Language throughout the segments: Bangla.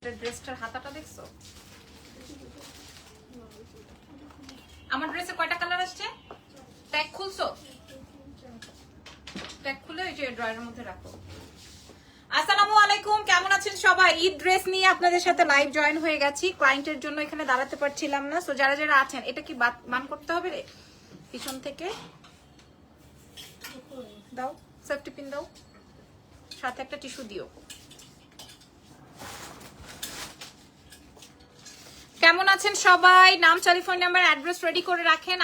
ড্রেসটার হাতাটা দেখছো? আমার ড্রেসে কয়টা কালার আসছে? ট্যাগ খুলছো? ট্যাগ খুলে এই যে ড্রয়ারের মধ্যে রাখো। আসসালামু আলাইকুম, কেমন আছেন সবাই? ঈদ ড্রেস নিয়ে আপনাদের সাথে লাইভ জয়েন হয়ে গেছি। ক্লায়েন্টের জন্য এখানে দাঁড়াতে পারছিলাম না, সো যারা যারা আছেন, এটা কি বান করতে হবে রে পিছন থেকে? দাও, সেফটি পিন দাও, সাথে একটা টিস্যু দিও। কেমন আছেন সবাই? নাম, টেলিফোন নাম্বার, অ্যাড্রেস রেডি করে রাখেন।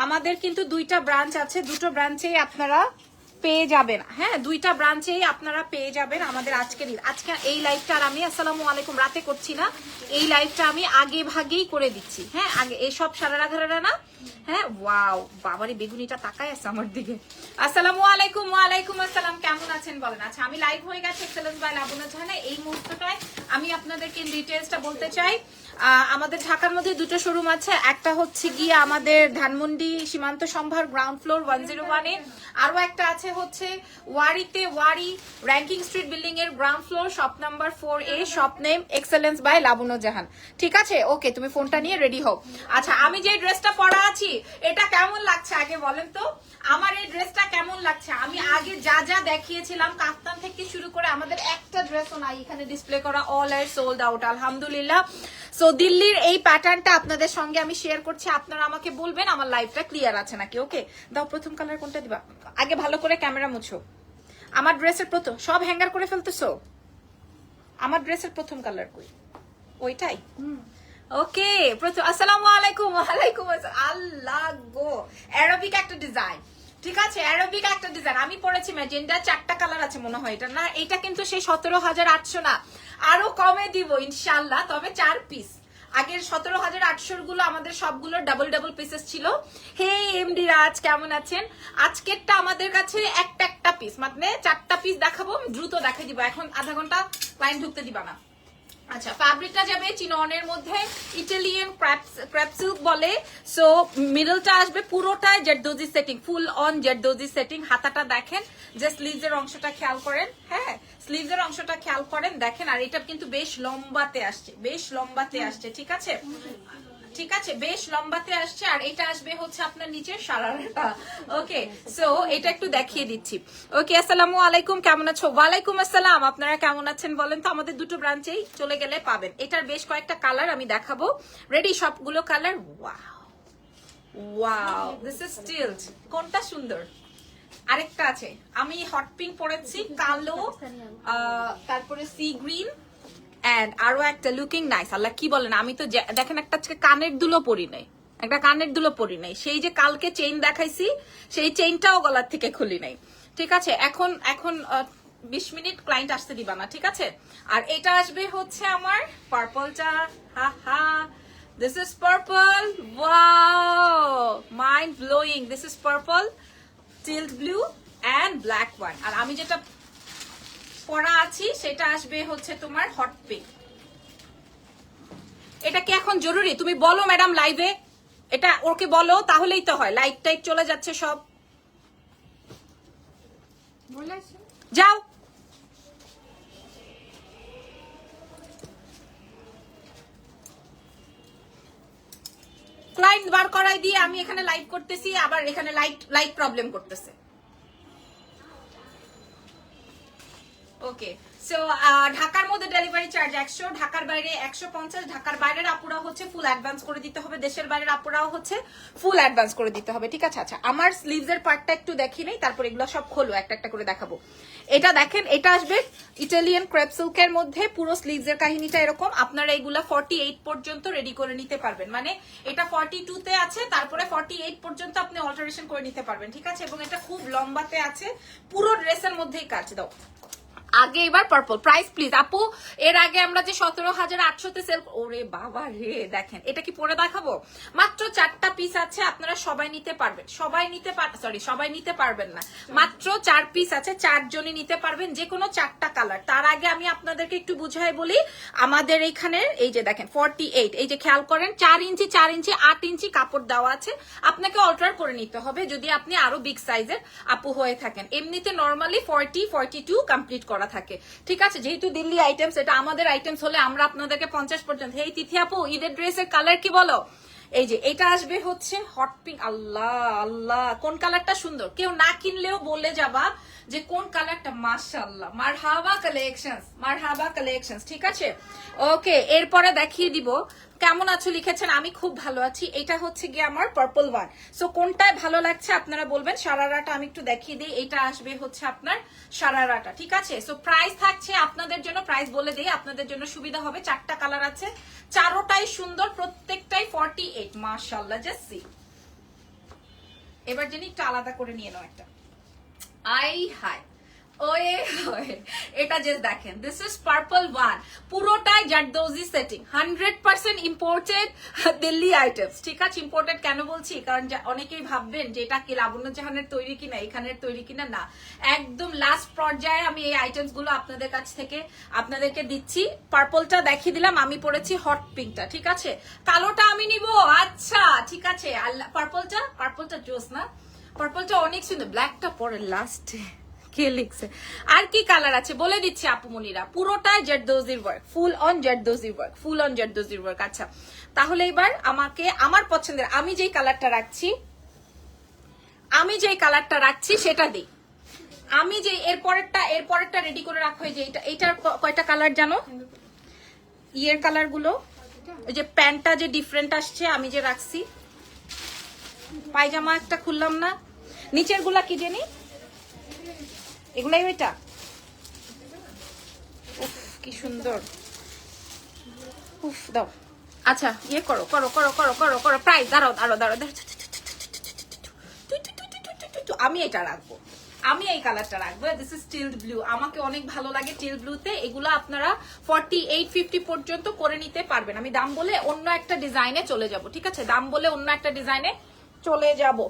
আমাদের কিন্তু দুইটা ব্রাঞ্চ আছে, দুটো ব্রাঞ্চেই আপনারা পেয়ে যাবেন। হ্যাঁ, দুইটা ব্রাঞ্চেই আপনারা পেয়ে যাবেন আমাদের আজকে এই লাইভটা। আর আমি আসসালামু আলাইকুম রাতে করছি না, এই লাইভটা আমি আগে ভাগেই করে দিচ্ছি। হ্যাঁ, আগে এসব সারারা না। হ্যাঁ, ওয়াও, বাবারে বেগুনিটা তাকায় আছে আমার দিকে। আসসালামু আলাইকুম। ওয়ালাইকুম আসসালাম, কেমন আছেন বলেন? আচ্ছা, আমি লাইভ হয়ে গেছি এক্সেলেন্স বাই লাবণ্য জাহানে। এই মুহূর্তটায় আমি আপনাদেরকে ডিটেইলসটা বলতে চাই। আমাদের ঢাকার মধ্যে দুটো শোরুম আছে, একটা হচ্ছে গিয়ে আমাদের ধানমন্ডি সীমান্ত সম্ভার গ্রাউন্ড ফ্লোর 101-এ, আরো একটা আছে হচ্ছে ওয়ারিতে, ওয়ারি র্যাঙ্কিং স্ট্রিট বিল্ডিং এর ground floor, shop number 4A, shop name excellence by Labanya Jahan. ঠিক আছে, ওকে, তুমি ফোনটা নিয়ে রেডি হও। আচ্ছা, আমি যে ড্রেসটা পরা আছি এটা কেমন লাগছে আগে বলেন তো? আমার এই ড্রেসটা কেমন লাগছে? আমি আগে যা যা দেখিয়েছিলাম কাফতান থেকে শুরু করে আমাদের একটা ড্রেসও নাই এখানে ডিসপ্লে করা, অল আর সোল্ড আউট আলহামদুলিল্লাহ। সো দিল্লির এই প্যাটার্নটা আপনাদের সঙ্গে আমি শেয়ার করছি, আপনারা আমাকে বলবেন আমার লাইভটা ক্লিয়ার আছে নাকি। ওকে, দাও, প্রথম কালার কোনটা দিবা? আগে ভালো করে ক্যামেরা মুছো। আমার ড্রেসের প্রথম, সব হ্যাঙ্গার করে ফেলতেছো? আমার ড্রেসের প্রথম কালার কই? ওইটাই। ওকে, প্রথম। আসসালামু আলাইকুম। ওয়ালাইকুম আসসালাম। আল্লাহ গো, অ্যারাবিক একটা ডিজাইন। ঠিক আছে, অ্যারাবিক একটা ডিজাইন। আমি পরেছি ম্যাজেন্ডা, 4টা কালার আছে মনে হয় এটা না। এটা কিন্তু সেই 17,800 না, আরো কমে দিব ইনশাআল্লাহ, তবে 4 পিস। আগের 17,800 গুলো আমাদের সবগুলো ডাবল ডাবল পিসেস ছিল। হে এমডি রাজ, কেমন আছেন? আজকেরটা আমাদের কাছে একটা পিস, মানে 4টা পিস দেখাবো, দ্রুত দেখাই দিব, এখন আধা ঘন্টা ক্লায়েন্ট ঢুকতে দিবা না। আচ্ছা, ফ্যাব্রিকটা যাবে চিননের মধ্যে, ইটালিয়ান ক্র্যাপ সিল্ক বলে। সো মিডলটা আসবে পুরোটাই জেরদোজি সেটিং, ফুল অন জেরদোজি সেটিং। হাতাটা দেখেন, যে স্লিভস এর অংশটা খেয়াল করেন। হ্যাঁ, স্লিভস এর অংশটা খেয়াল করেন, দেখেন। আর এটা কিন্তু বেশ লম্বাতে আসছে, বেশ লম্বাতে আসছে। ঠিক আছে, ঠিক আছে, বেশ লম্বাতে আসছে। আর এটা আসবে হচ্ছে আপনার নিচের সারারাটা। ওকে, সো এটা একটু দেখিয়ে দিচ্ছি। ওকে, আসসালামু আলাইকুম, কেমন আছো? ওয়ালাইকুম আসসালাম, আপনারা কেমন আছেন বলেন তো? আমাদের দুটো ব্রাঞ্চেই চলে গেলে পাবেন। এটার বেশ কয়েকটা কালার আমি দেখাবো। রেডি? সবগুলো colour. Wow wow, this is stilled. কোনটা সুন্দর? আরেকটা আছে, আমি হট পিঙ্ক পরেছি, কালো, তারপরে সি গ্রিন, এন্ড আরো একটা লুকিং নাইস। আল্লাহ কি বলেন, আমি তো দেখেন একটা কানের দুলো পরি নাই, একটা কানের দুলো পরি নাই। সেই যে কালকে চেইন দেখাইছি, সেই চেইনটাও গলার থেকে খুলি নাই। ঠিক আছে, এখন 20 মিনিট ক্লায়েন্ট আসতে দিবা না, ঠিক আছে? আর এটা আসবে হচ্ছে আমার পার্পলটা। হা হা, this is purple. Wow, mind blowing. This is purple, teal blue and black one. আর আমি যেটা পরা আছি সেটা আসবে হচ্ছে তোমার হট পিঙ্ক। এটা কি এখন জরুরি? তুমি বলো ম্যাডাম লাইভে, এটা ওকে বলো, তাহলেই তো হয়। লাইট টাইট চলে যাচ্ছে সব, যাও। ক্লায়েন্ট বার করাই দিয়ে আমি এখানে লাইভ করতেছি, আবার এখানে লাইট প্রবলেম করতেছে। ওকে, সো ঢাকার মধ্যে ডেলিভারি চার্জ 100, ঢাকার বাইরে 150। ঢাকার বাইরের আপুরা হচ্ছে ফুল অ্যাডভান্স করে দিতে হবে, দেশের বাইরের আপুরাও হচ্ছে ফুল অ্যাডভান্স করে দিতে হবে। ঠিক আছে? আচ্ছা, আমার স্লিভস এর পার্টটা একটু দেখি নেই, তারপর এগুলো সব খোলো, একটা একটা করে দেখাবো। এটা দেখেন, এটা আসবে ইটালিয়ান ক্রেপ সিল্কের মধ্যে। পুরো স্লিভস এর কাহিনীটা এরকম। আপনারা এইগুলা 48 পর্যন্ত রেডি করে নিতে পারবেন, মানে এটা 42 তে আছে, তারপরে 48 পর্যন্ত আপনি অল্টারেশন করে নিতে পারবেন। ঠিক আছে, এবং এটা খুব লম্বাতে আছে, পুরো ড্রেসের মধ্যেই কাজ। দাও আগে, এবার পার্পল। প্রাইস প্লিজ আপু, এর আগে আমরা যে 17,800 তে সেল, ওরে বাবা রে, দেখেন এটা কি পরে দেখাবো? মাত্র 4টা পিস আছে, আপনারা সবাই নিতে পারবেন। সবাই নিতে পারবেন না, মাত্র 4 পিস আছে, 4 জনই নিতে পারবেন, যে কোনো 4টা কালার। তার আগে আমি আপনাদেরকে একটু বুঝাই বলি, আমাদের এইখানে এই যে দেখেন 48, এই যে খেয়াল করেন, 4 ইঞ্চি 8 ইঞ্চি কাপড় দেওয়া আছে। আপনাকে অল্টার করে নিতে হবে যদি আপনি আরো বিগ সাইজের আপু হয়ে থাকেন। এমনিতে নর্মালি 40, 42 কমপ্লিট করা করা থাকে, ঠিক আছে? যেহেতু দিল্লি আইটেমস, এটা আমাদের আইটেমস হলে আমরা আপনাদেরকে 50%। এই তিথি আপু, ঈদের ড্রেসের কালার কি বলো? এই যে এটা আসবে হচ্ছে হট পিঙ্ক। আল্লাহ আল্লাহ, কোন কালারটা সুন্দর, কেউ না কিনলেও বলে যাবা যে কোন কালারটা। মাশাআল্লাহ, মারহাবা কালেকশনস, মারহাবা কালেকশনস, ঠিক আছে? ওকে, এরপরে দেখিয়ে দিব কেমন আছো লিখেছেন, আমি খুব ভালো আছি। এটা হচ্ছে গিয়ে আমার পার্পল ওয়ান। সো কোনটায় ভালো লাগছে আপনারা বলবেন। সারারাটা আমি একটু দেখিয়ে দিই, এটা আসবে হচ্ছে আপনার সারারাটা, ঠিক আছে? সো প্রাইস থাকছে আপনাদের জন্য, প্রাইস বলে দিই আপনাদের জন্য সুবিধা হবে। 4টা কালার আছে, চারোটাই সুন্দর, প্রত্যেকটাই 48। মাশাআল্লাহ, জাস্ট সি। এবার জানি একটু আলাদা করে নিয়ে নাও একটা। আই হাই, ওয়ে ওয়ে, এটা জাস্ট দেখেন, দিস ইজ পার্পল ওয়ান, পুরোটাই zardozi setting, 100% imported Delhi items, ঠিক আছে? ইম্পোর্টেড কেন বলছি, কারণ অনেকেই ভাববেন যে এটা কি লাবণ্য জাহানের তৈরি কিনা, এখানের তৈরি কিনা, না, একদম লাস্ট পর্যায়ে আমি এই আইটেমস গুলো আপনাদের কাছ থেকে আপনাদেরকে দিচ্ছি। পার্পলটা দেখিয়ে দিলাম, আমি পরেছি হট পিঙ্কটা, ঠিক আছে? কালোটা আমি নিব, আচ্ছা ঠিক আছে। পার্পলটা জোস না, পার্পলটা অনেক সুন্দর, ব্ল্যাকটা পরে লাস্টে কে লিখছে। আর কি কালার আছে বলে দিচ্ছি আপুমনিরা, পুরোটাই জারদৌজির ওয়ার্ক, ফুল অন জারদৌজির ওয়ার্ক, ফুল অন জারদৌজির ওয়ার্ক। আচ্ছা, তাহলে এবার আমাকে আমার পছন্দের, আমি যেই কালারটা রাখছি সেটা দিই। আমি যে এরপরেরটা রেডি করে রাখো। এই যে এইটার কয়টা কালার জানো? ইয়ের কালার গুলো, ওই যে প্যান্টটা যে ডিফারেন্ট আসছে, আমি যে রাখছি। পায়জামা একটা খুললাম না, নিচের গুলা কি জানি, এগুলাই ওইটা। উফ কি সুন্দর, উফ দাও। আচ্ছা, ইয়ে করো করো করো করো করো করো, প্রাইস দাঁড়াও দাঁড়াও দাঁড়াও, আমি এটা রাখবো, আমি এই কালারটা রাখবো। দিস ইজ টিলড ব্লু, আমাকে অনেক ভালো লাগে টিল ব্লুতে। এগুলো আপনারা 48-50 পর্যন্ত করে নিতে পারবেন। আমি দাম বলে অন্য একটা ডিজাইনে চলে যাব, ঠিক আছে? দাম বলে অন্য একটা ডিজাইনে চলে যাব।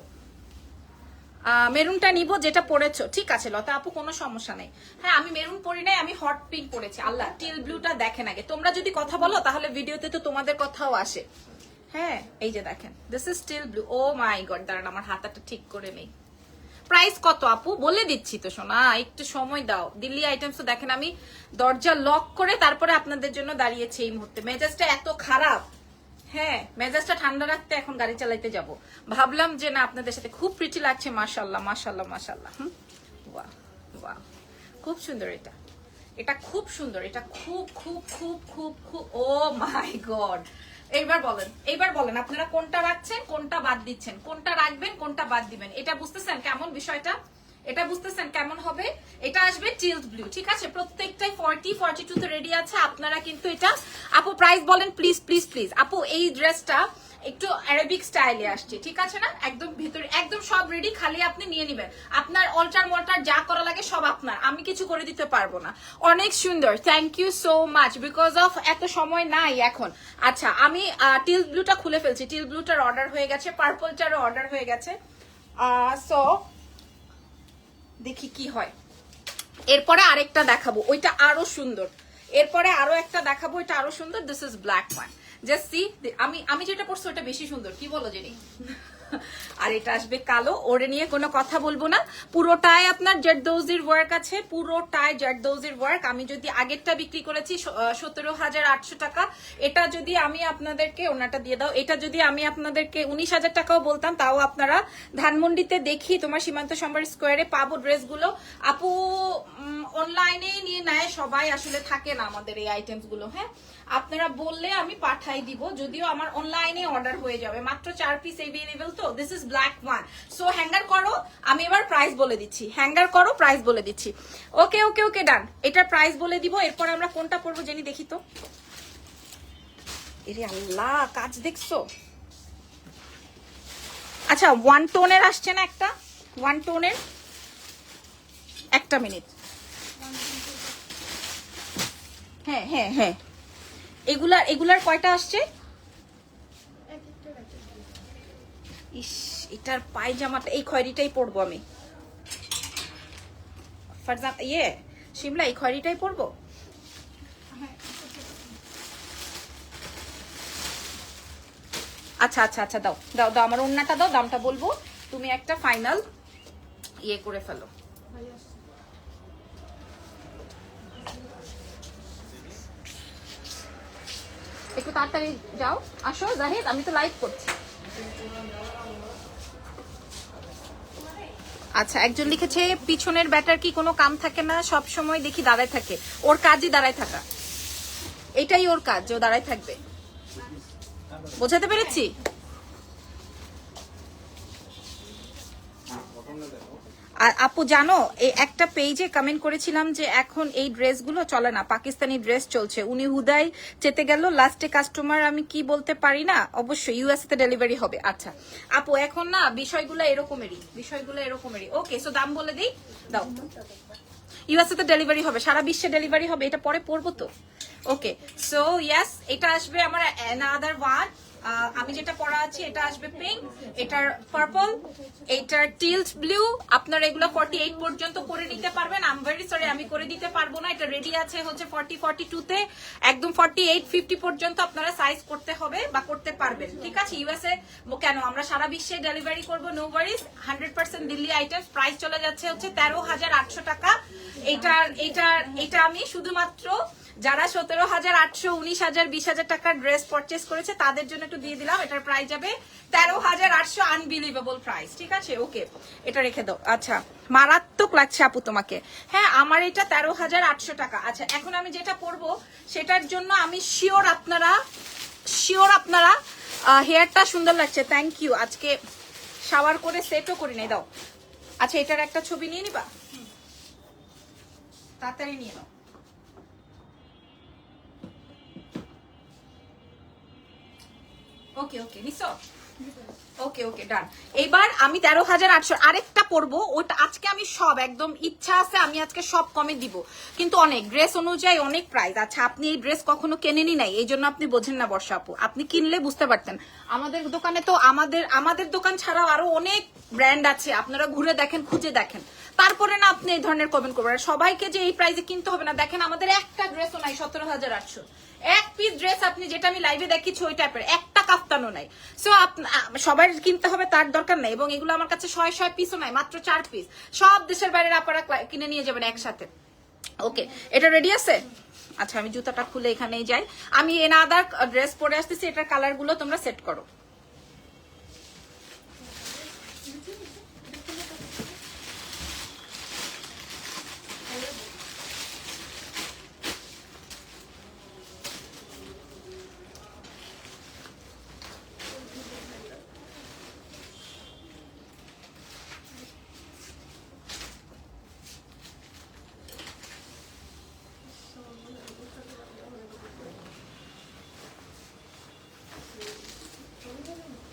মেরুনটা নিব যেটা পরেছো, ঠিক আছে লতা আপু, কোনো সমস্যা নেই। হ্যাঁ, আমি মেরুন পরি নাই, আমি হট পিঙ্ক পরেছি। আল্লাহ, টিল ব্লুটা দেখেন আগে। তোমরা যদি কথা বলো তাহলে ভিডিওতে তো তোমাদের কথাও আসে। হ্যাঁ, এই যে দেখেন, this is teal blue. Oh my god, দাঁড়ান আমার হাতাটা ঠিক করে নেই। প্রাইস কত আপু বলে দিচ্ছি তো সোনা, একটু সময় দাও। দিল্লি আইটেমস তো দেখেন, আমি দরজা লক করে তারপরে আপনাদের জন্য দাঁড়িয়েছি এই মুহূর্তে। মেজাজটা এত খারাপ, হ্যাঁ, মেজাজটা ঠান্ডা রাখতে এখন গাড়ি চালাইতে যাব। ভাবলাম যে না, আপনাদের সাথে খুব প্রিটি লাগছে। মাশাআল্লাহ মাশাআল্লাহ মাশাআল্লাহ, ওয়াও ওয়াও, খুব সুন্দর। এটা খুব সুন্দর, এটা খুব খুব খুব খুব খুব, ও মাই গড। এইবার বলেন আপনারা কোনটা রাখছেন, কোনটা বাদ দিচ্ছেন, কোনটা রাখবেন, কোনটা বাদ দিবেন। এটা বুঝতেছেন কেমন বিষয়টা? এটা বুঝতেছেন কেমন হবে? এটা আসবে টিলড ব্লু, ঠিক আছে? প্রত্যেকটাই 40-42 তে রেডি আছে। আপনারা কিন্তু এটা, আপু প্রাইস বলেন প্লিজ প্লিজ প্লিজ। আপু এই ড্রেসটা একটু আরবিক স্টাইলে আসছে, ঠিক আছে না? একদম ভিতরে একদম সব রেডি, খালি আপনি নিয়ে নেবেন। আপনার অল্টার মল্টার যা করা লাগে সব আপনার, আমি কিছু করে দিতে পারবো না। অনেক সুন্দর, thank you so much. Because of এত সময় নাই এখন। আচ্ছা, আমি টিল ব্লুটা খুলে ফেলছি। টিল ব্লুটার অর্ডার হয়ে গেছে, পার্পলটারও অর্ডার হয়ে গেছে। সো দেখি কি হয়। এরপরে আরেকটা দেখাবো, ওইটা আরো সুন্দর। এরপরে আরো একটা দেখাবো, এটা আরো সুন্দর। This is black one, just see. আমি যেটা পড়ছি ওটা বেশি সুন্দর, কি বলো জেনি? আর এটা আসবে কালো, ওরে নিয়ে কোনো কথা বলবো না। পুরোটাই আপনার জারদৌজির ওয়ার্ক আছে, পুরোটাই জারদৌজির ওয়ার্ক। আমি যদি আগেরটা বিক্রি করেছি 17,800 টাকা, এটা যদি আমি আপনাদেরকে, ওনাটা দিয়ে দাও, এটা যদি আমি আপনাদেরকে 19,000 টাকাও বলতাম, তাও আপনারা ধানমন্ডিতে দেখি তোমার সীমান্ত সম্ভার স্কোয়ারে পাবো ড্রেসগুলো। আপু অনলাইনে নিয়ে নেয় সবাই, আসলে থাকে না আমাদের এই আইটেমস গুলো। হ্যাঁ, আপনারা বললে আমি পাঠাই দিব, যদিও আমার অনলাইনে অর্ডার হয়ে যাবে। মাত্র 4 পিস এভেলেবল তো। This is black one. So hanger করো, আমি এবার প্রাইস বলে দিচ্ছি। হ্যাঙ্গার করো, প্রাইস বলে দিচ্ছি। ওকে ওকে ওকে, ডান। এটার প্রাইস বলে দিব। এরপর আমরা কোনটা পরবো জেনি দেখি তো। এরে আল্লাহ, কাজ দেখছো? আচ্ছা, ওয়ান টোনের আসছে না একটা, ওয়ান টোনের। একটা মিনিট। হ্যাঁ হ্যাঁ হ্যাঁ, এগুলার কয়টা আসছে? ইস, এটার পায়জামাটা এই খয়েরিটাই পরবো আমি। ফারজান শিমলা, এই খয়েরিটাই পরবো। আচ্ছা আচ্ছা আচ্ছা, দাও দাও দাও, আমার ওন্নাটা দাও, দামটা বলবো, তুমি একটা ফাইনাল করে ফেলো। একটু তাড়াতাড়ি যাও, আসো জাহিদ, আমি তো লাইভ করছি। আচ্ছা, একজন লিখেছে পিছনের ব্যাটার কি কোনো কাম থাকে না, সব সময় দেখি দাঁড়ায় থাকে। ওর কাজই দাঁড়ায় থাকা, এটাই ওর কাজ, ও দাঁড়ায় থাকবে। বোঝাতে পেরেছি? আর আপু জানো, এই একটা পেজে কমেন্ট করেছিলাম যে এখন এই ড্রেসগুলো চলে না, পাকিস্তানি ড্রেস চলছে। উনি হুদাই চেতে গেল, লাস্টে কাস্টমার আমি কি বলতে পারি না, অবশ্যই ইউএসএ তে ডেলিভারি হবে। আচ্ছা আপু, এখন না বিষয়গুলো এরকমেরই। ওকে, সো দাম বলে দিই, দাও। ইউএসএ তে ডেলিভারি হবে, সারা বিশ্বে ডেলিভারি হবে, এটা পরে পড়বো তো। ওকে, সো ইয়েস, এটা আসবে আমার অ্যানাদার ওয়ান। আমি যেটা পরা আছি এটা আসবে পিঙ্ক, এটার পার্পল, এটার টিল্ট ব্লু। আপনারা এগুলো 48 পর্যন্ত করে নিতে পারবেন। আই এম ভেরি সরি, আমি করে দিতে পারবো না। এটা রেডি আছে হচ্ছে 40 42 তে, একদম 48 50 পর্যন্ত আপনারা সাইজ করতে হবে বা করতে পারবেন। ঠিক আছে, ইউএসএ কেন, আমরা সারা বিশ্বে ডেলিভারি করবো, no worries. 100% Delhi item. Price চলে যাচ্ছে হচ্ছে 13,800 টাকা। এটা আমি শুধুমাত্র যারা 17,800, 19,000, 20,000 টাকার ড্রেস পারচেস করেছে তাদের জন্য একটু দিয়ে দিলাম। এটার প্রাইস যাবে 13,800, আনবিলিভেবল প্রাইস। ঠিক আছে, ওকে, এটা রেখে দাও। আচ্ছা, মারাত্মক লাগছে আপু তোমাকে। হ্যাঁ, আমার এটা 13,800 টাকা। আচ্ছা, এখন আমি যেটা পরবো সেটার জন্য আমি শিওর আপনারা হেয়ারটা সুন্দর লাগছে। Thank you. আজকে শাওয়ার করে সেটও করি নাই, দাও। আচ্ছা, এটার একটা ছবি নিয়ে নিবা, তাড়াতাড়ি নিয়ে নাও। ওকে ওকে, নিছো? ওকে ওকে, ডান। এবার আমি 13,800 আরেকটা পরবো, ওটা আজকে আমি সব একদম ইচ্ছা আছে, আমি আজকে সব কমে দিব, কিন্তু অনেক ড্রেস অনুযায়ী অনেক প্রাইস। আচ্ছা, আপনি এই ড্রেস কখনো কেনেনি নাই, এই জন্য আপনি বোঝেন না বর্ষা আপু। আপনি কিনলে বুঝতে পারতেন। আমাদের দোকানে তো আমাদের দোকান ছাড়াও আরো অনেক ব্র্যান্ড আছে, আপনারা ঘুরে দেখেন, খুঁজে দেখেন, তারপরে না আপনি এই ধরনের কমেন্ট করবেন। সবাইকে যে এই প্রাইসে কিনতে হবে না, দেখেন আমাদের একটা ড্রেসও নাই 17,800। এক পিস ড্রেস আপনি যেটা আমি লাইভে দেখিছি ওই টাইপের একটা কাফতানও নাই। সো সবাই কিনতে হবে তার দরকার নাই, এবং এগুলো আমার কাছে 6 পিসও নাই, মাত্র 4 পিস। সব দেশের বাইরের আপনারা কিনে নিয়ে যাবেন একসাথে। ওকে, এটা রেডি আছে? আচ্ছা, আমি জুতাটা খুলে এখানেই যাই। আমি এনাদার ড্রেস পরে আসতেছি, এটার কালার গুলো তোমরা সেট করো।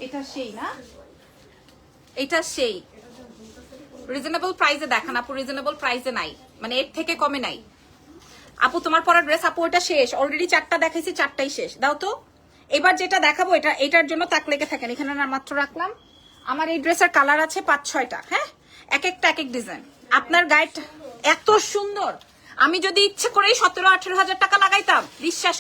এটা সেই না, এটা সেই রিজনেবল প্রাইসে দেখান আপু, রিজনেবল প্রাইসে নাই, মানে এর থেকে কমে নাই। আপু তোমার পরা ড্রেস, আপু এটা শেষ অলরেডি, 4টা দেখাইছি, 4টাই শেষ, দাও তো। এবার যেটা দেখাবো এটার জন্য তাক লেগে থাকেন, এখানে না মাত্র রাখলাম। আমার এই ড্রেসের কালার আছে 5-6টা, হ্যাঁ, এক একটা এক এক ডিজাইন। আপনার গাইড এত সুন্দর, আমি যদি ইচ্ছে করেই 17-18 হাজার টাকা লাগাইতাম, বিশ্বাস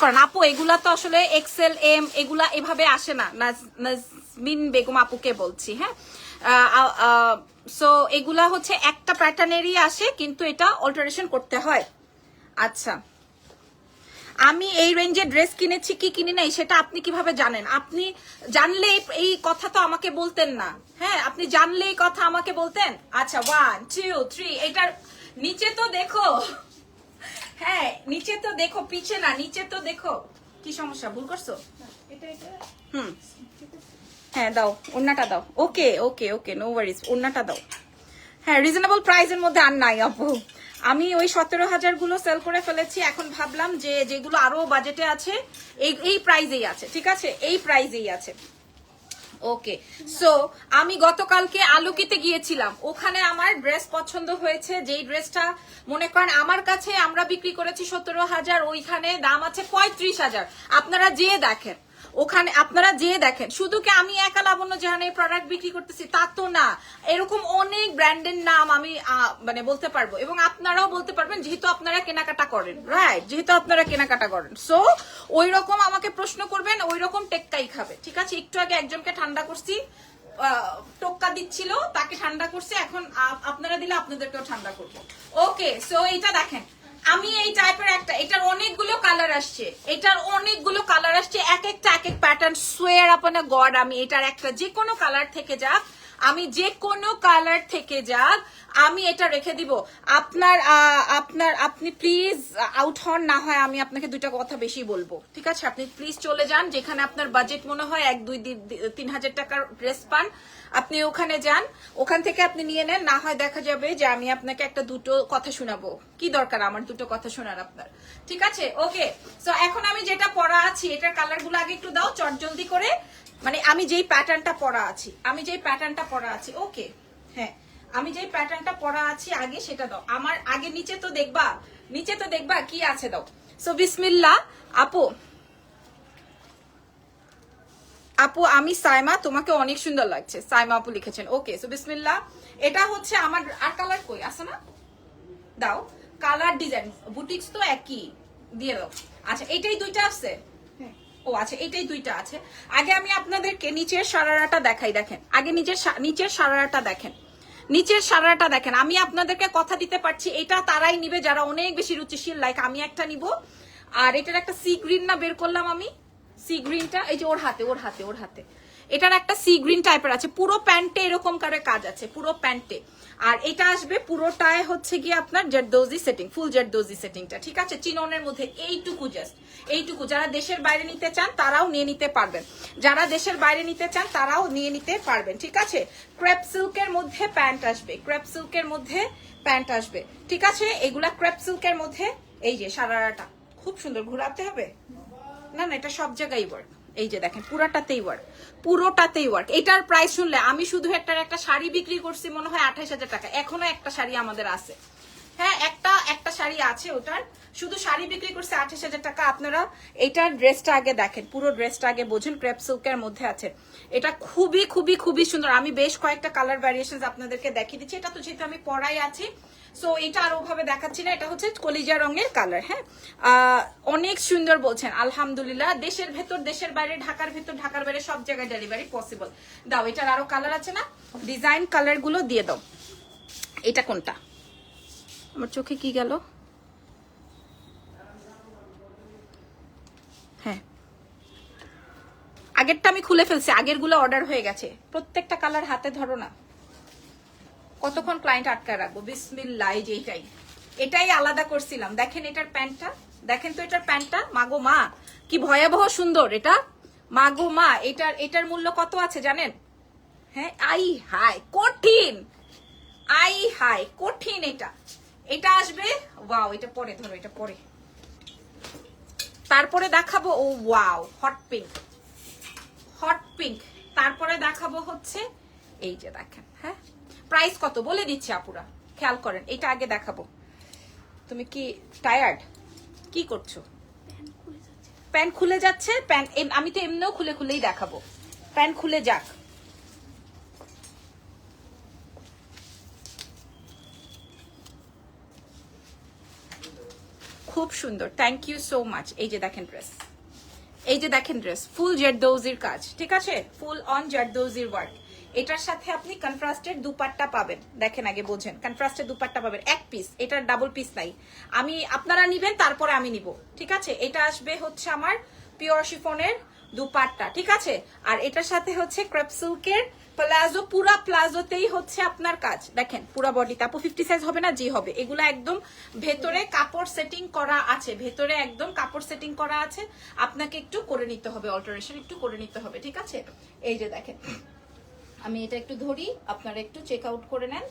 করেন আপু, এগুলা তো আসলে এক্সেল এম এগুলা এভাবে আসে না। নাজমিন বেগম আপুকে বলছি, হ্যাঁ। সো এগুলা হচ্ছে একটা প্যাটার্নেরই আসে, কিন্তু এটা অল্টারেশন করতে হয়। আচ্ছা, আমি এই রেঞ্জে ড্রেস কিনেছি কি কিনি নাই সেটা আপনি কিভাবে জানেন? আপনি জানলে এই কথা তো আমাকে বলতেন না, হ্যাঁ, আপনি জানলে এই কথা আমাকে বলতেন। আচ্ছা, 1 2 3, এটার নিচে তো দেখো, হ্যাঁ নিচে তো দেখো, পিছে না, নিচে তো দেখো। কি সমস্যা, ভুল করছো? হুম, হ্যাঁ দাও, ওড়নাটা দাও। ওকে ওকে ওকে, নো ওয়ারিজ, ওড়নাটা দাও। হ্যাঁ, রিজনেবল প্রাইসের মধ্যে আর নাই আপু। আমি ওই 17,000 গুলো সেল করে ফেলেছি, এখন ভাবলাম যে যেগুলো আরো বাজেটে আছে এই প্রাইজেই আছে, ঠিক আছে, এই প্রাইজেই আছে। ওকে, সো আমি গতকালকে আলোকিতে গিয়েছিলাম, ওখানে আমার ড্রেস পছন্দ হয়েছে, যেই ড্রেসটা মনে করেন আমার কাছে আমরা বিক্রি করেছি 17,000, ওইখানে দাম আছে 35,000। আপনারা যেয়ে দেখেন, ওখানে আপনারা যেয়ে দেখেন। শুধু কি আমি একা লাবণ্য জাহান এই প্রোডাক্ট বিক্রি করতেছি তা তো না, এরকম অনেক ব্র্যান্ডের নাম আমি মানে বলতে পারবো, এবং আপনারাও বলতে পারবেন, যেহেতু আপনারা কেনাকাটা করেন, রাইট, যেহেতু আপনারা কেনাকাটা করেন। সো ওই রকম আমাকে প্রশ্ন করবেন, ওই রকম টেক্কাই খাবে, ঠিক আছে। একটু আগে একজনকে ঠান্ডা করছি, টোক্কা দিচ্ছিল, তাকে ঠান্ডা করছে, এখন আপনারা দিলে আপনাদেরকেও ঠান্ডা করবো। ওকে, সো এইটা দেখেন, আমি এই টাইপের একটা, এটার অনেকগুলো কালার আসছে, এটার অনেকগুলো কালার আসছে, এক একটা এক এক প্যাটার্ন। সোয়ার আপন গড, আমি এটার একটা যে কোনো কালার থেকে যাক, আমি যে কোনো কালার থেকে যাক আমি এটা রেখে দিব। আপনি প্লিজ আউট হন, না হয় আমি আপনাকে দুইটা কথা বেশি বলবো, ঠিক আছে? আপনি প্লিজ চলে যান, যেখানে আপনার বাজেট মনে হয় 1-2-3 হাজার টাকার ড্রেস পান, আপনি ওখানে যান, ওখান থেকে আপনি নিয়ে নেন। না হয় দেখা যাবে যে আমি আপনাকে একটা দুটো কথা শোনাবো। কি দরকার আমার দুটো কথা শোনার আপনার, ঠিক আছে? ওকে, সো এখন আমি যেটা পরা আছি এটার কালার গুলো আগে একটু দাও চট জলদি করে, মানে আমি যেই প্যাটার্নটা পরা আছি, ওকে হ্যাঁ, আমি যেই প্যাটার্নটা পরা আছি আগে সেটা দাও আমার। আগে নিচে তো দেখবা কি আছে, দাও। সো বিসমিল্লাহ। আপু আমি সাইমা, তোমাকে অনেক সুন্দর লাগছে, সাইমা আপু লিখেছেন। ওকে, সো বিসমিল্লাহ। এটা হচ্ছে আমার, আর কালার কই আছে না, দাও কালার ডিজাইন বুটিক্স তো একই, দিয়ে দাও। আচ্ছা এটাই দুইটা আছে, ও আচ্ছা এটাই দুইটা আছে। আগে আমি আপনাদেরকে নিচের সারারাটা দেখাই, দেখেন আগে নিচের সারারাটা দেখেন, নিচের সারারাটা দেখেন। আমি আপনাদেরকে কথা দিতে পারছি এটা তারাই নিবে যারা অনেক বেশি রুচিশীল, লাইক আমি একটা নিব। আর এটার একটা সি গ্রিন না বের করলাম আমি, সি গ্রিনটা এই যে ওর হাতে এটার একটা সি গ্রিন টাইপের আছে, পুরো প্যান্টে এরকম করে কাজ আছে, পুরো প্যান্টে। আর এটা আসবে পুরোটায় হচ্ছে গিয়ে আপনার জারদৌজি সেটিং, ফুল জারদৌজি সেটিংটা, ঠিক আছে? চিননের মধ্যে এইটুকু, জাস্ট এইটুকু। যারা দেশের বাইরে নিতে চান তারাও নিয়ে নিতে পারবেন, ঠিক আছে? ক্রেপ সিল্কের মধ্যে প্যান্ট আসবে, ঠিক আছে? এগুলা ক্রেপ সিল্কের মধ্যে। এই যে সারারাটা খুব সুন্দর, ঘোরাতে হবে না, এটা সব জায়গায় ওয়ার্ক। এই যে দেখেন পুরোটাতেই ওয়ার্ক। এটার প্রাইস শুনলে, আমি শুধু একটা শাড়ি বিক্রি করছি মনে হয় 28,000 টাকা, এখনো একটা শাড়ি আমাদের আছে, হ্যাঁ একটা শাড়ি আছে, ওটার শুধু শাড়ি বিক্রি করছে 28,000 টাকা। আপনারা এটার ড্রেসটা আগে দেখেন, পুরো ড্রেসটা আগে বোঝেন, ক্রেপ সিল্কের মধ্যে আছে। এটা খুবই খুবই খুবই সুন্দর। আমি বেশ কয়েকটা কালার ভ্যারিয়েশন আপনাদেরকে দেখিয়ে দিচ্ছি। এটা তো যেহেতু আমি পরাই আছি, সো এটা আর ওভাবে দেখাচ্ছি না। এটা হচ্ছে কলিজা রঙের কালার, হ্যাঁ অনেক সুন্দর বলছেন, আলহামদুলিল্লাহ। দেশের ভেতর, দেশের বাইরে, ঢাকার ভেতর, ঢাকার বাইরে সব জায়গায় ডেলিভারি পসিবল। দাও এটার আরো কালার আছে না, ডিজাইন কালার গুলো দিয়ে দাও। এটা কোনটা, আমার চোখে কি গেল? হ্যাঁ আগেরটা আমি খুলে ফেলছি, আগের গুলো অর্ডার হয়ে গেছে। প্রত্যেকটা কালার হাতে ধরো না, কতক্ষণ ক্লায়েন্ট আটকায় রাখবো। বিসমিল্লাহ, এই যে এটাই আলাদা করছিলাম। দেখেন এটার প্যান্টটা, দেখেন তো এটার প্যান্টটা, মাগো মা কি ভয়াবহ সুন্দর এটা, মাগো মা। এটার মূল্য কত আছে জানেন? হ্যাঁ আই হাই কঠিন এটা আসবে। ওয়াও, এটা পরে ধরো, এটা পরে, তারপরে দেখাবো ও ওয়াও হট পিঙ্ক। তারপরে দেখাবো হচ্ছে এই যে দেখেন, হ্যাঁ প্রাইস কত বলে দিচ্ছি আপুরা, খেয়াল করেন। এটা আগে দেখাবো। তুমি কি টায়ার্ড, কি করছো? প্যান্ট খুলে যাচ্ছে, আমি তো এমনিও খুলেই দেখাবো, প্যান্ট খুলে যাক। খুব সুন্দর, থ্যাংক ইউ সো মাচ। এই যে দেখেন ড্রেস, ফুল জারদৌজির কাজ, ঠিক আছে? ফুল অন জারদৌজির ওয়ার্ক। এটার সাথে আপনি কন্ট্রাস্টের দুপাট্টা পাবেন, দেখেন আগে বোঝেন, কন্ট্রাস্টের দুপাট্টা পাবেন এক পিস, এটার ডাবল পিস নাই। আপনারা নিবেন, তারপরে আমি নিব, ঠিক আছে? এটা আসবে হচ্ছে আমার পিওর শিফনের দুপাট্টা, ঠিক আছে? আর এটার সাথে হচ্ছে ক্রেপ সিল্কের প্লাজো, পুরা প্লাজোতেই হচ্ছে আপনার কাজ, দেখেন পুরা বডিতে। আপু 50 সাইজ হবে না? জি হবে। এগুলো একদম ভেতরে কাপড় সেটিং করা আছে, ভেতরে একদম কাপড় সেটিং করা আছে, আপনাকে একটু করে নিতে হবে, অল্টারেশন একটু করে নিতে হবে, ঠিক আছে? এই যে দেখেন, আমি এটা একটু ধরি, আপনারা একটু চেক আউট করে নেন,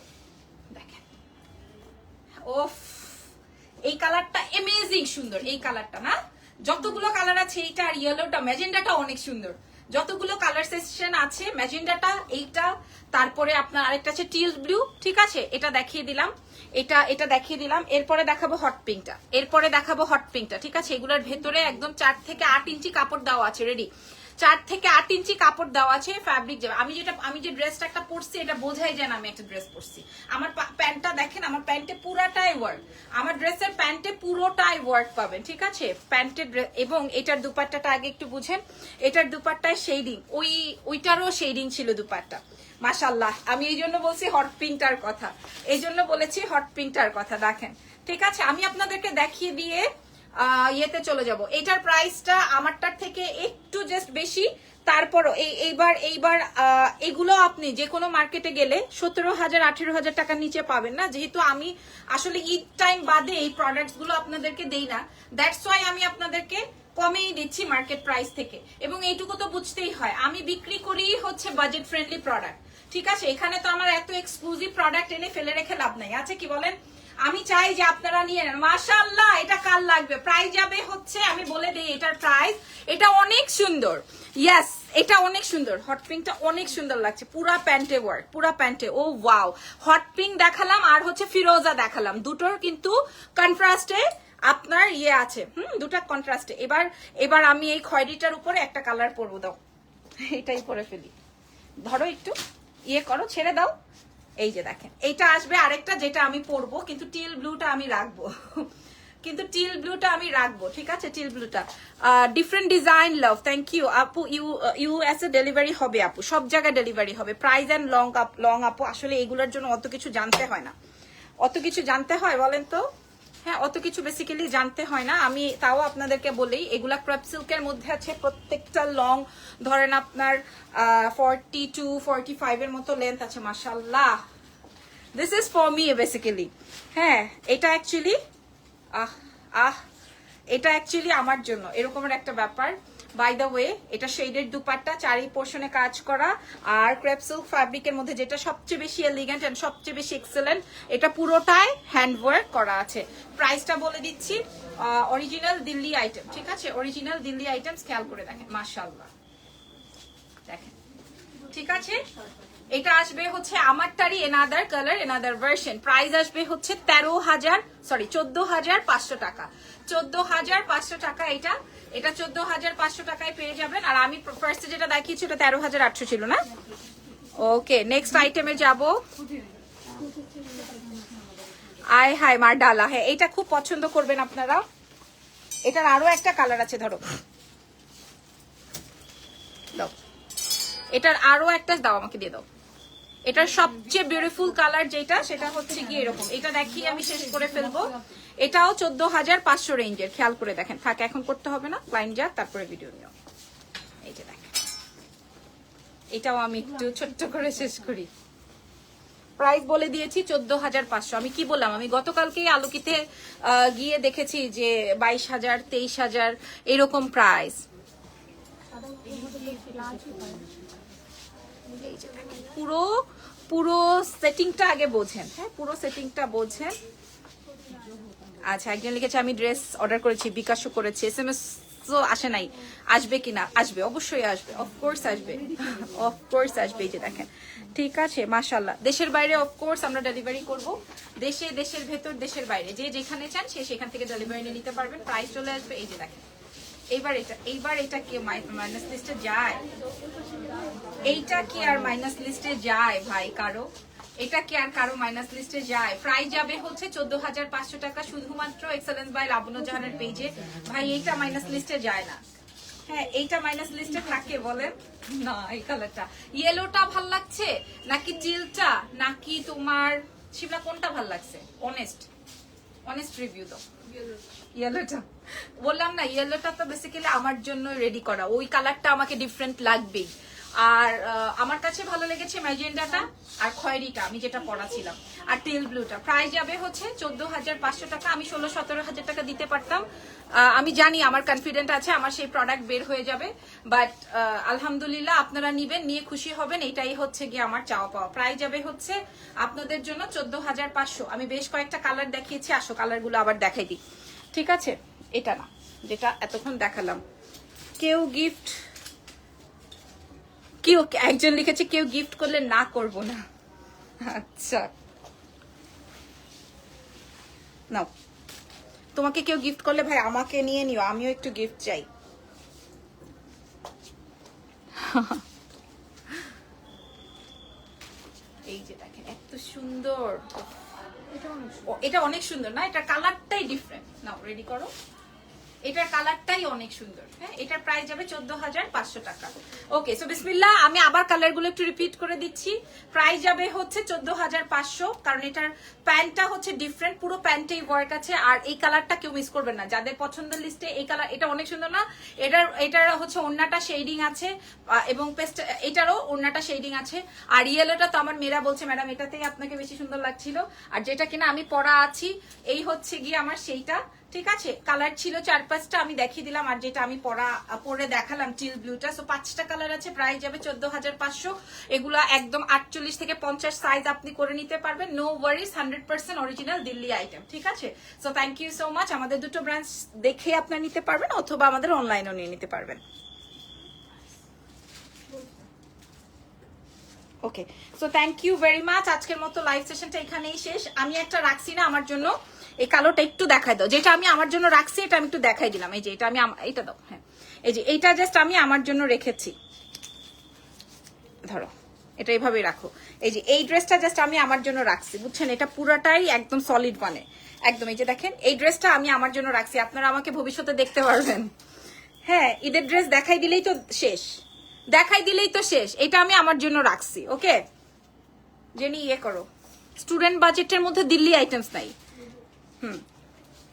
দেখেন। ওফ, এই কালারটা অ্যামেজিং সুন্দর, এই কালারটা না, যতগুলো কালার আছে এইটা, আর ইয়েলোটা, ম্যাজেন্ডাটা অনেক সুন্দর। যতগুলো কালার সেকশন আছে, ম্যাজেন্ডাটা, এইটা, তারপরে আপনার আরেকটা আছে টিল ব্লু, ঠিক আছে? এটা দেখিয়ে দিলাম, এটা দেখিয়ে দিলাম। এরপরে দেখাবো হট পিঙ্কটা, ঠিক আছে? এগুলোর ভেতরে একদম 4 থেকে 8 ইঞ্চি কাপড় দেওয়া আছে, রেডি 4 থেকে 8 ইঞ্চি কাপড় দেওয়া আছে, ফ্যাব্রিক যাবে। আমি যে ড্রেসটা একটা পরছি, এটা বোঝাই যায় না আমি একটা ড্রেস পরছি। আমার প্যান্টটা দেখেন, আমার প্যান্টে পুরাটাই ওয়ার্ক, আমার ড্রেসের প্যান্টে পুরোটাই ওয়ার্ক পাবেন, ঠিক আছে? প্যান্টের এবং এটার দুপাট্টাটা আগে একটু বুঝেন, এটার দুপাট্টায় শেডিং, ওইটারও শেডিং ছিল দুপাট্টা, মাশাআল্লাহ। আমি এই জন্য বলছি হট পিঙ্কটার কথা, দেখেন ঠিক আছে, আমি আপনাদেরকে দেখিয়ে দিয়ে ইয়েতে চলে যাব। এটার প্রাইসটা আমারটার থেকে একটু জাস্ট বেশি, তারপরও এইবার এগুলো আপনি যে কোনো মার্কেটে গেলে 17,000 18,000 টাকার নিচে পাবেন না, যেহেতু আমি আসলে ঈদ টাইম বাদে এই প্রোডাক্টস গুলো আপনাদেরকে দেই না, দ্যাটস ওয়াই আমি আপনাদেরকে কমেই দিচ্ছি মার্কেট প্রাইস থেকে। এবং এইটুকু তো বুঝতেই হয়, আমি বিক্রি করি হচ্ছে বাজেট ফ্রেন্ডলি প্রোডাক্ট। ঠিক আছে, এখানে তো আমার এত এক্সক্লুসিভ প্রোডাক্ট এনে ফেলে রেখে লাভ নাই, আছে কি বলেন? আমি চাই যে আপনারা নিয়ে নেন। মাশাআল্লাহ, এটা কাল লাগবে। প্রাইস যাবে হচ্ছে, আমি বলে দিই এটার প্রাইস। এটা অনেক সুন্দর, ইয়েস এটা অনেক সুন্দর। হট পিঙ্কটা অনেক সুন্দর লাগছে, পুরা প্যান্টে ওয়ার্ক, পুরা প্যান্টে। ও ওয়াও, হট পিঙ্ক দেখালাম আর হচ্ছে ফিরোজা দেখালাম, দুটোর কিন্তু কন্ট্রাস্টে আপনার ইয়ে আছে, দুটা কন্ট্রাস্টে। এবার আমি এই খয়েরিটার উপরে একটা কালার পরবো, দাও এটাই পরে ফেলি। ধরো একটু ইয়ে করো, ছেড়ে দাও। এই যে দেখেন, এইটা আসবে আরেকটা যেটা আমি পরবো, কিন্তু টিল ব্লুটা আমি রাখবো কিন্তু টিল ব্লুটা আমি রাখবো, ঠিক আছে? টিল ব্লুটা different design, love, thank you আপু। ইউএস এ ডেলিভারি হবে আপু, সব জায়গায় ডেলিভারি হবে। প্রাইস এন্ড লং আপু, আসলে এগুলোর জন্য অত কিছু জানতে হয় না। অত কিছু জানতে হয় বলেন তো? হ্যাঁ, অত কিছু বেসিক্যালি জানতে হয় না। আমি তাও আপনাদেরকে বলি, এগুলা ক্রেপ সিল্কের মধ্যে আছে, প্রত্যেকটা লং ধরেন আপনার 42 45 এর মতো লেন্থ আছে। মাশাআল্লাহ, this is for me basically. হ্যাঁ, এটা অ্যাকচুয়ালি এটা অ্যাকচুয়ালি আমার জন্য এরকমের একটা ব্যাপার। বাই দ্য ওয়ে, এটা শেডের দুপাট্টা, চারি পোর্শনে কাজ করা, আর ক্রেপ সিল্ক ফ্যাব্রিকের মধ্যে যেটা সবচেয়ে বেশি এলিগেন্ট এন্ড সবচেয়ে বেশি এক্সেলেন্ট, এটা পুরোটাই হ্যান্ডওয়ার্ক করা আছে। প্রাইসটা বলে দিচ্ছি, অরিজিনাল দিল্লি আইটেম, ঠিক আছে? অরিজিনাল দিল্লি আইটেমস, খেয়াল করে দেখেন, মাশাআল্লাহ দেখেন, ঠিক আছে? এটা আসবে হচ্ছে আমারটারই another colour, another version. Price আসবে হচ্ছে 14,500 টাকা। 14,500 টাকা এটা 14,500 টাকায় পেয়ে যাবেন। আর আমি ফার্স্টে যেটা দেখিয়েছি ওটা 13,800 ছিল না? ওকে, নেক্সট আইটেমে যাব। আয় হায় মার ডালা, হ্যাঁ এটা খুব পছন্দ করবেন আপনারা। এটার আরো একটা কালার আছে, ধরো দাও, এটার আরো একটা দাও, আমাকে দিয়ে দাও। এটার সবচেয়ে বিউটিফুল কালার যেটা, সেটা হচ্ছে গিয়ে এরকম। এটা দেখিয়ে আমি শেষ করে ফেলবো। এটাও 14,500 রেঞ্জের, খেয়াল করে দেখেন। থাক, এখন করতে হবে না, ক্লাইন্ট যাক তারপরে ভিডিও নিও। এই যে দেখেন, এটাও আমি একটু ছোট্ট করে শেষ করি। প্রাইস বলে দিয়েছি 14,500। আমি কি বললাম, আমি গতকালকেই আলোকিতে গিয়ে দেখেছি যে 22,000 23,000 এরকম প্রাইস। পুরো পুরো সেটিংটা আগে বোঝেন, হ্যাঁ পুরো সেটিংটা বোঝেন। আচ্ছা, একজন লিখেছে আমি ড্রেস অর্ডার করেছি, বিকাশও করেছি, SMS তো আসে নাই, আসবে কিনা? আসবে, অবশ্যই আসবে, অফকোর্স আসবে, অফকোর্স আসবে। এই যে দেখেন, ঠিক আছে? মাশাআল্লাহ। দেশের বাইরে অফকোর্স আমরা ডেলিভারি করব, দেশে, দেশের ভেতর, দেশের বাইরে, যে যেখানে চান সে সেখান থেকে ডেলিভারি নিয়ে নিতে পারবেন। প্রাইস চলে আসবে, এই যে দেখেন। এইবার এটা কি মাইনাস লিস্টে যায়? এইটা কি আর মাইনাস লিস্টে যায় ভাই কারো? এটা কি আর কারো মাইনাস লিস্টে যায়? প্রাইস যাবে হচ্ছে 14,500 টাকা, শুধুমাত্র এক্সেলেন্স বাই লাবণ্য জাহানের পেজে। ভাই এইটা মাইনাস লিস্টে যায় না। হ্যাঁ, এইটা মাইনাস লিস্টে থাকে বলেন না? এই কালারটা, ইয়েলোটা ভাল লাগছে নাকি চিলটা নাকি তোমার শিমলা, কোনটা ভাল লাগছে? অনেস্ট রিভিউ দাও। ইয়েলোটা বললাম না, ইয়েলোটা তো বেসিক্যালি আমার জন্য রেডি করা, ওই কালারটা আমাকে ডিফারেন্ট লাগবেই। আর আমার কাছে ভালো লেগেছে ম্যাজেন্ডাটা আর খয়েরিটা, আমি যেটা পড়াছিলাম, আর টেল ব্লুটা। প্রাইস যাবে হচ্ছে 14,500 টাকা। আমি 16-17,000 টাকা দিতে পারতাম। আমি জানি, আমার কনফিডেন্ট আছে আমার সেই প্রোডাক্ট বের হয়ে যাবে, বাট আলহামদুলিল্লাহ আপনারা নিবেন, নিয়ে খুশি হবেন, এটাই হচ্ছে গিয়ে আমার চাওয়া পাওয়া। প্রাইস যাবে হচ্ছে আপনাদের জন্য 14,500। আমি বেশ কয়েকটা কালার দেখিয়েছি, আসো কালারগুলো আবার দেখাই দিই, ঠিক আছে? এটা না, যেটা এতক্ষণ দেখালাম। কেউ গিফট, কেউ একজন লিখেছে কেউ গিফট করলে না করব না। আচ্ছা নাও, তোমাকে কেউ গিফট করলে ভাই আমাকে নিয়ে নিও, আমিও একটু গিফট চাই। এই যে দেখেন, এত সুন্দর, এটা অনেক সুন্দর না? এটা কালারটাই ডিফারেন্ট। নাও রেডি করো, এটার কালারটাই অনেক সুন্দর। হ্যাঁ, এটার প্রাইস যাবে 14,500 টাকা। ওকে, সো বিসমিল্লাহ, আমি আবার কালারগুলো একটু রিপিট করে দিচ্ছি। প্রাইস যাবে হচ্ছে 14,500, কারণ এটার প্যান্টটা হচ্ছে ডিফারেন্ট, পুরো প্যান্টেই ওয়ার্ক আছে। আর এই কালারটা কেউ মিস করবেন না, যাদের পছন্দের লিস্টে এই কালার, এটা অনেক সুন্দর না? এটার হচ্ছে ওড়নাটা শেডিং আছে, এবং পেস্ট এটারও ওড়নাটা শেডিং আছে। আর ইয়েলোটা তো আমার মেয়েরা বলছে ম্যাডাম এটাতেই আপনাকে বেশি সুন্দর লাগছিল। আর যেটা কিনা আমি পরা আছি, এই হচ্ছে গিয়ে আমার সেইটা, ঠিক আছে? কালার ছিল 4-5টা, আমি দেখিয়ে দিলাম। আর যেটা আমি পরে দেখালাম টিল ব্লুটা। সো 5টা কালার আছে, প্রাইস যাবে 14,500। এগুলা একদম 48 থেকে 50 সাইজ আপনি করে নিতে পারবেন, no worries, 100% original Delhi item, ঠিক আছে? So thank you so much. আমাদের দুটো ব্রাঞ্চ দেখে আপনারা নিতে পারবেন, অথবা আমাদের অনলাইনেও নিয়ে নিতে পারবেন। Okay, so thank you very much. আজকের মতো লাইভ সেশনটা এখানেই শেষ। আমি একটা রাখছি না আমার জন্য, এই কালোটা একটু দেখাই দাও। যেটা আমি আমার জন্য রাখছি এটা আমি একটু দেখাই দিলাম। এই যে এটা আমি, এটা দাও। হ্যাঁ, এই যে এইটা জাস্ট আমি আমার জন্য রেখেছি, ধরো এটা এইভাবেই রাখো। এই যে এই ড্রেসটা জাস্ট আমি আমার জন্য রাখছি, বুঝছেন? এটা পুরাটাই একদম সলিড, মানে একদম। এই যে দেখেন, এই ড্রেসটা আমি আমার জন্য রাখছি, আপনারা আমাকে ভবিষ্যতে দেখতে পারবেন। হ্যাঁ, ঈদের ড্রেস দেখাই দিলেই তো শেষ, দেখাই দিলেই তো শেষ। এটা আমি আমার জন্য রাখছি। ওকে, জেনি ইয়ে করো, স্টুডেন্ট বাজেটের মধ্যে দিল্লি আইটেমস নাই।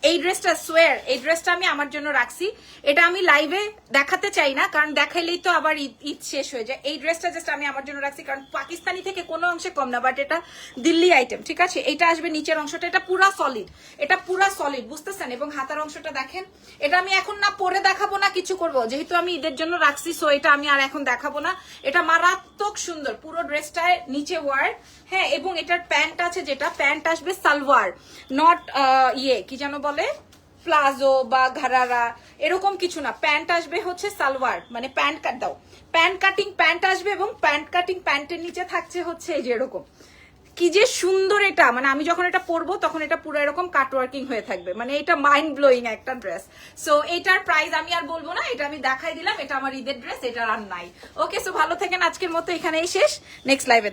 এই ড্রেসটা সোয়ার, এই ড্রেসটা আমি আমার জন্য রাখছি। এটা আমি লাইভে দেখাতে চাই না, কারণ দেখাইলেই তো আবার ঈদ শেষ হয়ে যায়। এই ড্রেসটা জাস্ট আমি আমার জন্য রাখছি, কারণ পাকিস্তানি থেকে কোনো অংশে কম না, বাট এটা দিল্লি আইটেম, ঠিক আছে? এটা আসবে নিচের অংশটা, এটা পুরা সলিড, এটা পুরা সলিড, বুঝতেছেন? এবং হাতার অংশটা দেখেন। এটা আমি এখন না পরে দেখাবো না কিছু করবো, যেহেতু আমি ঈদের জন্য রাখছি, সো এটা আমি আর এখন দেখাবো না। এটা মারাত্মক সুন্দর, পুরো ড্রেসটায় নিচে ওয়ার। হ্যাঁ, এবং এটার প্যান্ট আছে, যেটা প্যান্ট আসবে সালোয়ার, নট ইয়ে কি যেন বলে, প্লাজো বা ঘারারা, এরকম কিছু না। প্যান্ট আসবে হচ্ছে সালোয়ার, মানে প্যান্ট কাট দাও, প্যান্ট কাটিং প্যান্ট আসবে, এবং প্যান্ট কাটিং প্যান্টের নিচে থাকছে হচ্ছে এই যে এরকম। কি যে সুন্দর এটা, মানে আমি যখন এটা পরবো তখন এটা পুরো এরকম কাটওয়ার্কিং হয়ে থাকবে, মানে এটা মাইন্ড ব্লোয়িং একটা ড্রেস। সো এটার প্রাইস আমি আর বলবো না, এটা আমি দেখাই দিলাম, এটা আমার ঈদের ড্রেস, এটা আর নাই। ওকে, সো ভালো থাকেন, আজকের মতো এখানেই শেষ, নেক্সট লাইভে